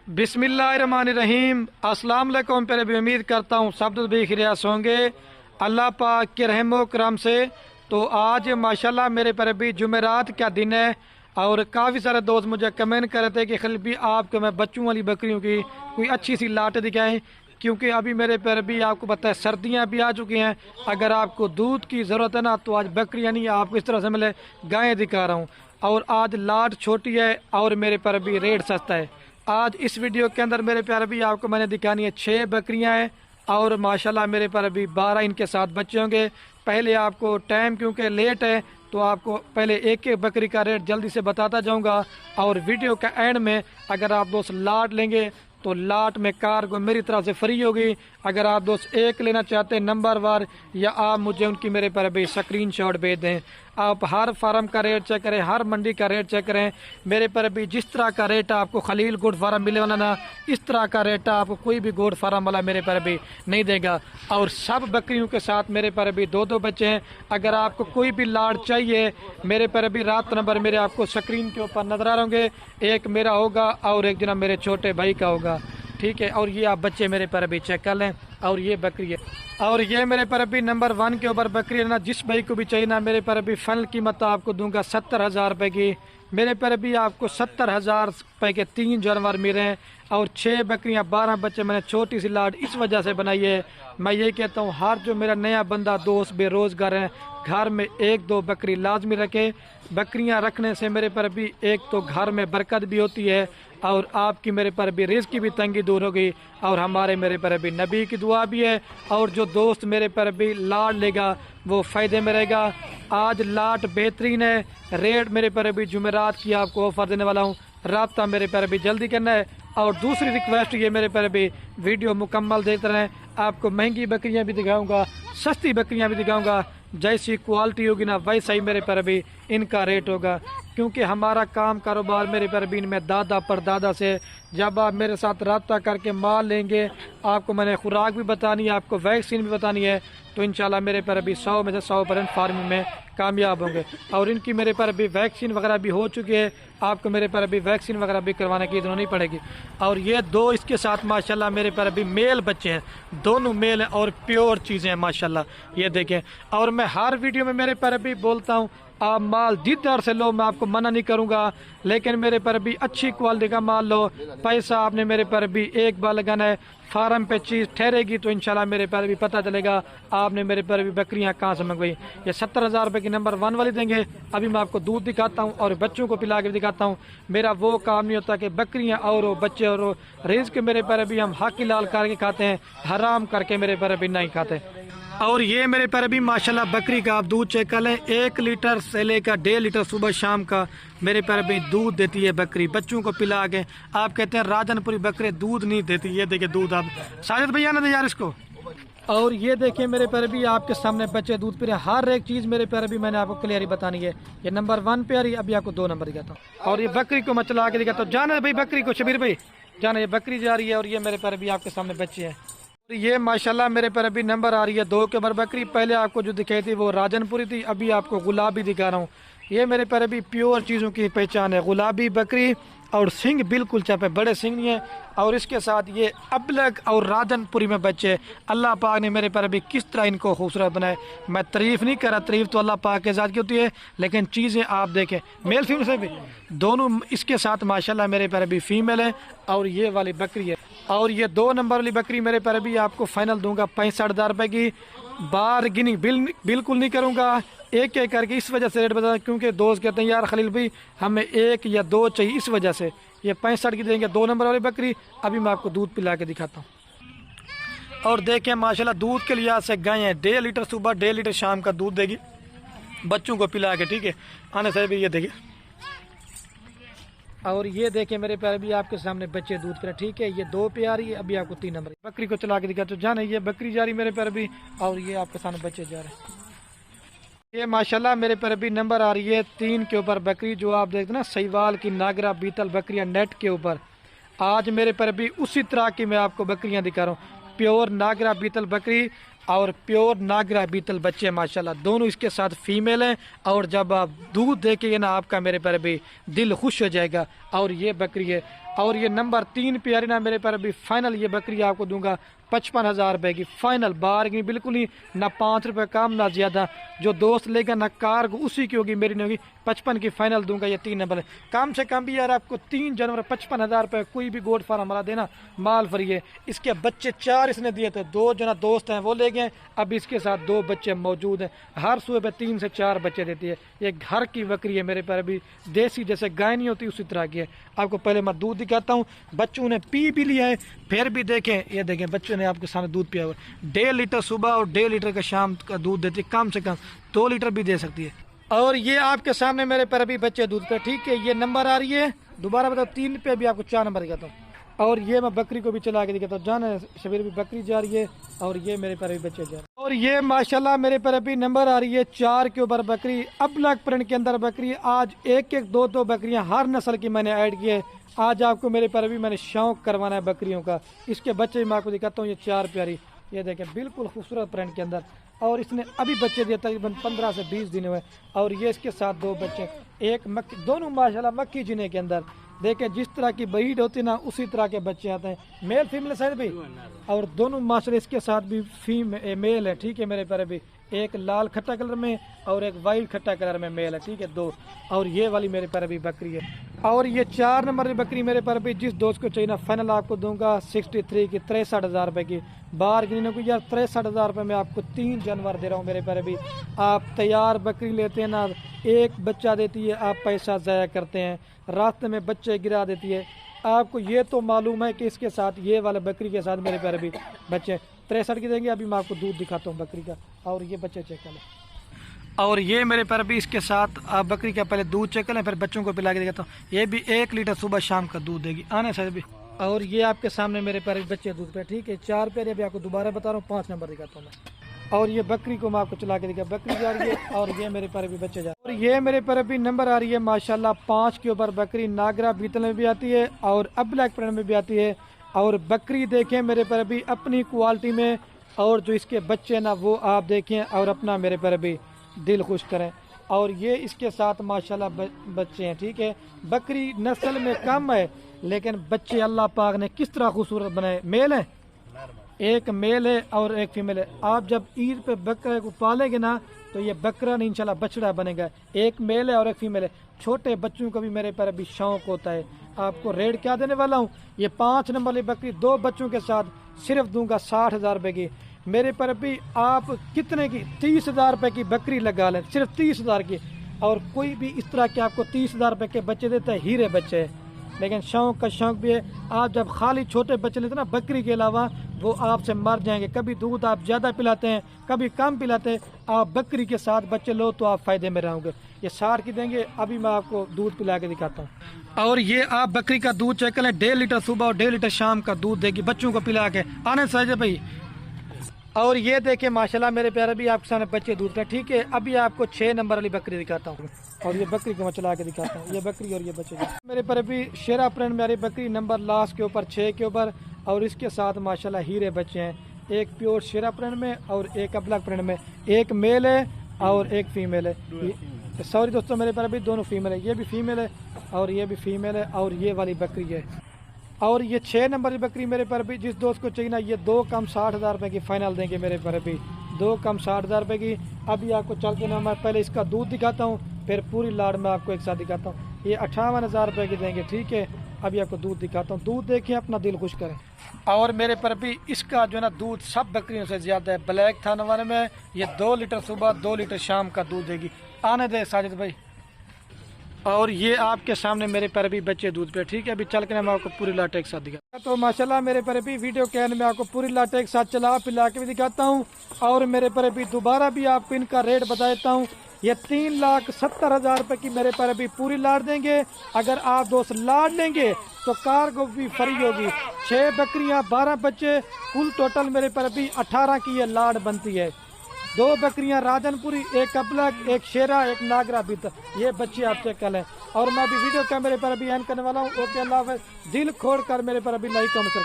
बिस्मिल्लाहिर्रहमानिर्रहीम। अस्सलाम वालेकुम। पहले भी उम्मीद करता हूँ सब भी खैरियत होंगे अल्लाह पाक के रहमो करम से। तो आज माशाल्लाह मेरे पर भी जुमेरात का दिन है और काफ़ी सारे दोस्त मुझे कमेंट कर रहे थे कि खलील भी आपको मैं बच्चों वाली बकरियों की कोई अच्छी सी लाट दिखाएं, क्योंकि अभी मेरे पर भी आपको पता है सर्दियां भी आ चुकी हैं। अगर आपको दूध की ज़रूरत है ना तो आज बकरियां नहीं, आपको इस तरह से मैं गायें दिखा रहा हूँ। और आज लाट छोटी है और मेरे पर भी रेट सस्ता है। आज इस वीडियो के अंदर मेरे प्यारे भी आपको मैंने दिखानी है 6 बकरियां हैं और माशाल्लाह मेरे पर अभी 12 इनके साथ बच्चे होंगे। पहले आपको टाइम क्योंकि लेट है तो आपको पहले एक एक बकरी का रेट जल्दी से बताता जाऊंगा और वीडियो का एंड में अगर आप दोस्त लाट लेंगे तो लाट में कार्गो मेरी तरफ से फ्री होगी। अगर आप दोस्त एक लेना चाहते हैं नंबर वार या आप मुझे उनकी मेरे पर भी स्क्रीन शॉट भेज दें। आप हर फार्म का रेट चेक करें, हर मंडी का रेट चेक करें। मेरे पर भी जिस तरह का रेट आपको खलील गोट फार्म मिले वाला ना, इस तरह का रेट आपको कोई भी गोट फार्म वाला मेरे पर भी नहीं देगा। और सब बकरियों के साथ मेरे पर भी 2-2 बच्चे हैं। अगर आपको कोई भी लाट चाहिए मेरे पर भी रात नंबर मेरे आपको स्क्रीन के ऊपर नजर आ रहे होंगे। एक मेरा होगा और एक जना मेरे छोटे भाई का होगा, ठीक है। और ये आप बच्चे मेरे पर भी चेक कर लें। और ये बकरी है और ये मेरे पर भी नंबर 1 के ऊपर बकरी है ना। जिस भाई को भी चाहिए ना मेरे पर भी फाइनल कीमत आपको दूंगा 70,000 रुपये की। मेरे पर भी आपको 70,000 रुपये के 3 जानवर मिले हैं और 6 बकरियां 12 बच्चे। मैंने छोटी सी लाट इस वजह से बनाई है। मैं ये कहता हूँ हर जो मेरा नया बंदा दोस्त बेरोजगार है घर में 1-2 बकरी लाजमी रखे। बकरियां रखने से मेरे पर भी एक तो घर में बरकत भी होती है और आपकी मेरे पर भी रिज़्क़ की भी तंगी दूर होगी और हमारे मेरे पर भी नबी की दुआ भी है। और जो दोस्त मेरे पर भी लाट लेगा वो फ़ायदे में रहेगा। आज लाट बेहतरीन है। रेट मेरे पर भी जुमेरात की आपको ऑफर देने वाला हूँ, राब्ता मेरे पर भी जल्दी करना है। और दूसरी रिक्वेस्ट ये मेरे पर भी वीडियो मुकम्मल देखते रहें। आपको महंगी बकरियां भी दिखाऊंगा, सस्ती बकरियां भी दिखाऊंगा। जैसी क्वालिटी होगी ना वैसा ही मेरे पर भी इनका रेट होगा, क्योंकि हमारा काम कारोबार मेरे पर भी इनमें दादा परदादा से। जब आप मेरे साथ रब्ता करके माल लेंगे आपको मैंने खुराक भी बतानी है, आपको वैक्सीन भी बतानी है, तो इंशाल्लाह मेरे पर अभी 100 में से 100% फार्मिंग में कामयाब होंगे। और इनकी मेरे पर अभी वैक्सीन वगैरह भी हो चुकी है, आपको मेरे पर अभी वैक्सीन वगैरह भी करवाने की जरूरत नहीं पड़ेगी। और ये 2 इसके साथ माशाल्लाह मेरे पर अभी मेल बच्चे हैं, दोनों मेल हैं और प्योर चीज़ें हैं माशाल्लाह। ये देखें। और मैं हर वीडियो में मेरे पर अभी बोलता हूँ आप माल जिधर से लो, मैं आपको मना नहीं करूंगा, लेकिन मेरे पर भी अच्छी क्वालिटी का माल लो। पैसा आपने मेरे पर भी एक बार लगाना है, फार्म पे चीज़ ठहरेगी तो इंशाल्लाह मेरे पर भी पता चलेगा आपने मेरे पर भी बकरियां कहाँ से मंगवाई। ये 70,000 रुपये की नंबर 1 वाली देंगे। अभी मैं आपको दूध दिखाता हूँ और बच्चों को पिला के दिखाता हूँ। मेरा वो काम नहीं होता कि बकरियाँ और बच्चे और रिज़्क़ मेरे पर भी हम हक लाल करके खाते हैं, हराम करके मेरे पर भी नहीं खाते। और ये मेरे पर भी माशाल्लाह बकरी का आप दूध चेक कर लें, 1 लीटर से लेकर 1.5 लीटर सुबह शाम का मेरे पर भी दूध देती है बकरी। बच्चों को पिला के आप कहते हैं राजनपुरी बकरे दूध नहीं देती, ये देखिए दूध आप साजिद भैया ना दे यार इसको। और ये देखिए मेरे पर भी आपके सामने बच्चे दूध पी रहे हैं। हर एक चीज़ मेरे पर भी मैंने आपको क्लियर बतानी है। ये नंबर 1 पे आ रही है, अभी आपको 2 नंबर दिखाता हूँ। और ये बकरी को मैं चला के दिखाता हूँ। जाना भाई बकरी को, शबीर भाई जाना, ये बकरी जा रही है और ये मेरे पर भी आपके सामने बच्चे हैं। ये माशाल्लाह मेरे पर अभी नंबर आ रही है 2 के ऊपर बकरी। पहले आपको जो दिखाई थी वो राजनपुरी थी, अभी आपको गुलाबी दिखा रहा हूँ। ये मेरे पर अभी प्योर चीज़ों की पहचान है, गुलाबी बकरी और सिंग बिल्कुल चापे, बड़े सिंग नहीं है। और इसके साथ ये अबलग और राजनपुरी में बच्चे। अल्लाह पाक ने मेरे पर अभी किस तरह इनको खूबसूरत बनाए। मैं तारीफ़ नहीं कर रहा, तारीफ़ तो अल्लाह पाक के साथ की होती है, लेकिन चीज़ें आप देखें मेल फीमेल से भी दोनों इसके साथ माशाल्लाह मेरे पर अभी फीमेल है। और ये वाली बकरी है और ये 2 नंबर वाली बकरी मेरे पर अभी आपको फाइनल दूंगा 65,000 रुपये की। बारगिनिंग बिल्कुल नहीं करूँगा, एक एक करके इस वजह से रेट बता, क्योंकि दोस्त कहते हैं यार खलील भाई हमें 1 या 2 चाहिए, इस वजह से ये 65 की देंगे 2 नंबर वाली बकरी। अभी मैं आपको दूध पिला के दिखाता हूँ। और देखें माशाल्लाह दूध के लिहाज से गाय है, 1.5 लीटर सुबह 1.5 लीटर शाम का दूध देगी बच्चों को पिला के, ठीक है। आने से भी ये देखिए। और ये देखें मेरे प्यारे भी आपके सामने बच्चे दूध पर, ठीक है। ये 2 पे आ रही है, अभी आपको 3 नंबर बकरी को चला के दिखा तो जाना। ये बकरी जा रही मेरे प्यारे भी और ये आपके सामने बच्चे जा रहे हैं। ये माशाल्लाह मेरे पर भी नंबर आ रही है 3 के ऊपर बकरी, जो आप देखते हैं ना सहीवाल की नागरा बीतल बकरियां नेट के ऊपर। आज मेरे पर भी उसी तरह की मैं आपको बकरियां दिखा रहा हूँ, प्योर नागरा बीतल बकरी और प्योर नागरा बीतल बच्चे माशाल्लाह दोनों इसके साथ फीमेल हैं। और जब आप दूध देखेंगे ना आपका मेरे पर भी दिल खुश हो जाएगा। और ये बकरी है اور یہ نمبر 3 پہ نا میرے پر ابھی فائنل یہ بکری آپ کو دوں گا 55,000 روپے کی فائنل، بارگنی بالکل ہی نہ 5 روپے کم نہ زیادہ، جو دوست لے گا نہ کار اسی کی ہوگی، میری نہیں ہوگی، 55 کی فائنل دوں گا، یہ 3 نمبر ہے۔ کم سے کم بھی یار آپ کو 3 جنوری 55,000 روپے کوئی بھی گوڈ فارم والا دینا، مال فری ہے۔ اس کے بچے 4 اس نے دیے تھے، 2 جنا دوست ہیں وہ لے گئے، اب اس کے ساتھ 2 بچے موجود ہیں، ہر صبح پہ 3 سے 4 بچے دیتی ہے۔ یہ گھر کی بکری ہے میرے پر ابھی، دیسی جیسے گائے نہیں ہوتی اسی طرح کی ہے۔ آپ کو پہلے میں دودھ دکھاتا ہوں، بچوں نے پی بھی لیا ہے، پھر بھی دیکھیں، یہ دیکھیں بچوں نے آپ کے سامنے دودھ پیا ہوا ہے، 1.5 لیٹر صبح اور 1.5 لیٹر کا شام کا دودھ دیتی ہے، کم سے کم 2 لیٹر بھی دے سکتی ہے۔ اور یہ آپ کے سامنے میرے پر ابھی بچے دودھ پہ، ٹھیک ہے، یہ نمبر آ رہی ہے، دوبارہ بتاؤ 3 پہ بھی آپ کو 4 نمبر دکھاتا ہوں۔ اور یہ میں بکری کو بھی چلا کے دکھاتا ہوں، جانا شبیر بھی بکری جا رہی ہے، اور یہ میرے پر ابھی بچے جا رہے ہیں۔ اور یہ ماشاءاللہ میرے پر ابھی نمبر آ رہی ہے 4 کے اوپر بکری، ابلک پرنٹ کے اندر بکری، آج 1-1 2-2 بکریاں ہر نسل کی میں نے ایڈ کی ہے۔ آج آپ کو میرے پر ابھی میں نے شوق کروانا ہے بکریوں کا، اس کے بچے میں آپ کو دکھاتا ہوں، یہ 4 پیاری، یہ دیکھیں بالکل خوبصورت پرنٹ کے اندر، اور اس نے ابھی بچے دیے تقریباً 15 سے 20 دن ہوئے، اور یہ اس کے ساتھ 2 بچے، ایک مکی، دونوں ماشاءاللہ مکی جنے کے اندر دیکھیں جس طرح کی بریڈ ہوتی نا اسی طرح کے بچے آتے ہیں، میل فیمیل سائز بھی، اور دونوں ماشاءاللہ اس کے ساتھ بھی میل ہے، ٹھیک ہے میرے پر ابھی، ایک لال کھٹا کلر میں اور ایک وائٹ کھٹا کلر میں میل ہے، ٹھیک ہے 2، اور یہ والی میرے پر ابھی بکری ہے۔ اور یہ 4 نمبر کی بکری میرے پر ابھی جس دوست کو چاہیے نا فائنل آپ کو دوں گا 63 کی 63,000 روپے کی، بارگننگ کو یار 63,000 روپے میں آپ کو 3 جانور دے رہا ہوں میرے پر ابھی۔ آپ تیار بکری لیتے ہیں نا، ایک بچہ دیتی ہے، آپ پیسہ ضائع کرتے ہیں، راستے میں بچے گرا دیتی ہے، آپ کو یہ تو معلوم ہے کہ اس کے ساتھ یہ والا بکری کے ساتھ میرے پر ابھی بچے 63 کی دیں گے۔ ابھی میں آپ کو دودھ دکھاتا ہوں بکری کا، اور یہ بچے چیک کر لیں، اور یہ میرے پر بھی اس کے ساتھ آپ بکری کا پہلے دودھ چیک کریں، پھر بچوں کو پلا کے دکھاتا ہوں، یہ بھی 1 لیٹر صبح شام کا دودھ دے گی، آنے سے بھی۔ اور یہ آپ کے سامنے میرے پر بچے دودھ پہ، ٹھیک ہے 4 پیارے، ابھی آپ کو دوبارہ بتا رہا ہوں، 5 نمبر دکھاتا ہوں میں۔ اور یہ بکری کو میں آپ کو چلا کے دکھا، بکری جا رہی ہے، اور یہ میرے پر بھی بچے جا رہے ہیں، اور یہ میرے پر بھی نمبر آ رہی ہے ماشاءاللہ 5 کے اوپر بکری، ناگرا بیتل میں بھی آتی ہے اور ابلیک پرنٹ میں بھی آتی ہے، اور بکری دیکھیں میرے پر بھی اپنی کوالٹی میں، اور جو اس کے بچے نا وہ آپ دیکھیں اور اپنا میرے پر بھی دل خوش کریں۔ اور یہ اس کے ساتھ ماشاءاللہ بچے ہیں، ٹھیک ہے، بکری نسل میں کم ہے لیکن بچے اللہ پاک نے کس طرح خوبصورت بنائے، میل ہے، ایک میل ہے اور ایک فیمیل ہے۔ آپ جب عید پہ بکرے کو پالیں گے نا تو یہ بکرا نہیں انشاءاللہ بچڑا بنے گا، ایک میل ہے اور ایک فیمیل ہے۔ چھوٹے بچوں کو بھی میرے پر ابھی شوق ہوتا ہے۔ آپ کو ریٹ کیا دینے والا ہوں، یہ 5 نمبر والی بکری 2 بچوں کے ساتھ صرف دوں گا 60,000 روپے کی۔ میرے پر بھی آپ کتنے کی 30,000 روپے کی بکری لگا لیں، صرف 30,000 کی، اور کوئی بھی اس طرح کے آپ کو 30,000 روپے کے بچے دیتا ہے، ہیرے بچے ہے، لیکن شوق کا شوق بھی ہے۔ آپ جب خالی چھوٹے بچے لیتے ہیں نا بکری کے علاوہ، وہ آپ سے مر جائیں گے، کبھی دودھ آپ زیادہ پلاتے ہیں کبھی کم پلاتے ہیں، آپ بکری کے ساتھ بچے لو تو آپ فائدے میں رہو گے۔ یہ 60 کی دیں گے، ابھی میں آپ کو دودھ پلا کے دکھاتا ہوں۔ اور یہ آپ بکری کا دودھ چیک کریں، 1.5 لیٹر صبح اور 1.5 لیٹر شام کا دودھ دے گی بچوں کو پلا کے، آنے سہجے بھائی۔ اور یہ دیکھیں ماشاءاللہ میرے پیارے بھی آپ کے سامنے بچے دودھ پہ، ٹھیک ہے، ابھی آپ کو 6 نمبر والی بکری دکھاتا ہوں، اور یہ بکری کو میں چلا کے دکھاتا ہوں، یہ بکری اور یہ بچے میرے پر ابھی شیرا پرنٹ میں آ رہی بکری، نمبر لاسٹ کے اوپر 6 کے اوپر، اور اس کے ساتھ ماشاءاللہ ہیرے بچے ہیں، ایک پیور شیرا پرنٹ میں اور ایک ابلک پرنٹ میں، ایک میل ہے اور ایک فیمیل ہے۔ سوری دوستوں میرے پر ابھی دونوں فیمیل ہے، یہ بھی فیمیل ہے اور یہ بھی فیمیل ہے، اور یہ والی بکری ہے۔ اور یہ 6 نمبر کی بکری میرے پر بھی جس دوست کو چاہیے نا، یہ 2 کم 60,000 روپے کی فائنل دیں گے میرے پر بھی، 2 کم 60,000 روپے کی۔ ابھی آپ کو چل کے نا میں پہلے اس کا دودھ دکھاتا ہوں، پھر پوری لاڑ میں آپ کو ایک ساتھ دکھاتا ہوں، یہ 58,000 روپے کی دیں گے، ٹھیک ہے۔ ابھی آپ کو دودھ دکھاتا ہوں، دودھ دیکھیں اپنا دل خوش کریں۔ اور میرے پر بھی اس کا جو ہے نا دودھ سب بکریوں سے زیادہ ہے، بلیک تھا نوانے میں، یہ 2 لیٹر صبح 2 لیٹر شام کا دودھ دے گی، آنے دے ساجد بھائی۔ اور یہ آپ کے سامنے میرے پر بھی بچے دودھ پہ، ٹھیک ہے، ابھی چل کے میں آپ کو پوری لاٹ ایک ساتھ دکھاتا ہوں۔ تو ماشاءاللہ میرے پر بھی ویڈیو کے اینڈ میں آپ کو پوری لاٹ ایک ساتھ چلا پلا کے بھی دکھاتا ہوں، اور میرے پر بھی دوبارہ بھی آپ کو ان کا ریٹ بتا دیتا ہوں، یہ 3,70,000 روپے کی میرے پر بھی پوری لاٹ دیں گے۔ اگر آپ دوست لاٹ لیں گے تو کار کو بھی فری ہوگی، 6 بکریاں 12 بچے، کل ٹوٹل میرے پر بھی 18 کی یہ لاٹ بنتی ہے۔ 2 بکریاں راجن پوری، ایک ابلک، ایک شیرا، ایک ناگرا بیت، یہ بچے آپ چیک کر لیں۔ اور میں بھی ویڈیو کا میرے پر ابھی اینڈ کرنے والا ہوں۔ اوکے، اللہ حافظ، دل کھول کر میرے پر ابھی لائک کمنٹ کر